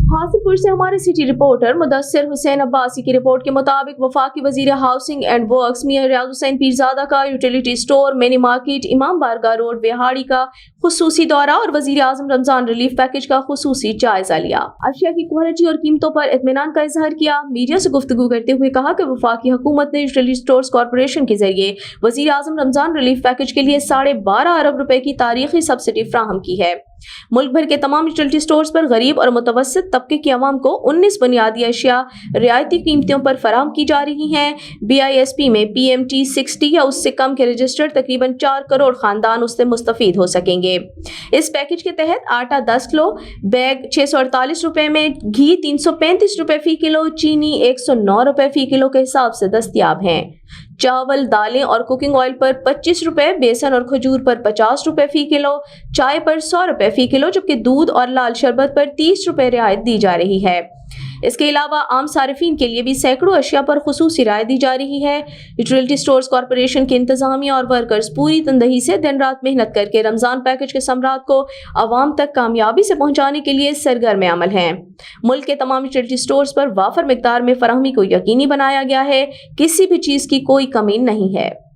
हासिलपुर से हमारे city reporter Mudassir Hussain Abbasi की रिपोर्ट के मुताबिक वफाकी वजीर हाउसिंग एंड वर्क्स मियां रियाज हुसैन पीरजादा का यूटिलिटी स्टोर, मिनी मार्केट, इमाम बारगाह रोड, बिहाड़ी का खुसूसी दौरा और वजीर आजम रमजान रिलीफ पैकेज का खुसूसी जायजा लिया। अशिया की क्वालिटी और कीमतों पर इत्मीनान का इजहार किया। मीडिया से गुफ्तगू करते हुए कहा कि वफाकी हुकूमत ने यूटिलिटी स्टोर्स कॉरपोरेशन के जरिए वजीर आजम रमजान रिलीफ पैकेज के लिए 12.5 अरब रुपए की तारीखी सब्सिडी फ्राहम की है। मुल्क भर के तमाम यूटिलिटी स्टोर्स पर गरीब और मुतवस्सित तबके की आवाम को 19 बुनियादी अशिया रियायती कीमतों पर फराहम की जा रही हैं। BISP में PMT 60 या उससे कम के रजिस्टर्ड तकरीबन 4 करोड़ खानदान उससे मुस्तफीद हो सकेंगे। इस पैकेज के तहत आटा 10 किलो, बैग 648 रुपए में, घी 335 रुपए फी किलो, चीनी 109 रुपए फी किलो के हिसाब से दस्तयाब हैं। चावल, दालें और कुकिंग ऑयल पर 25 रुपए, बेसन और खजूर पर 50 रुपए फी किलो, चाय पर 100 रुपए फी किलो, जबकि दूध और लाल शरबत पर 30 रुपए रियायत दी जा रही है। इसके अलावा आम सारिफीन के लिए भी सैकड़ों अशिया पर खुसूसी राय दी जा रही है। यूटिलिटी स्टोर्स कॉरपोरेशन के इंतजामिया और वर्कर्स पूरी तनदही से दिन रात मेहनत करके रमजान पैकेज के समरात को आवाम तक कामयाबी से पहुंचाने के लिए सरगर्म अमल हैं। मुल्क के तमाम यूटिलिटी स्टोर्स पर वाफर मिकदार में फराहमी को यकीनी बनाया गया है। किसी भी चीज की कोई कमी नहीं है।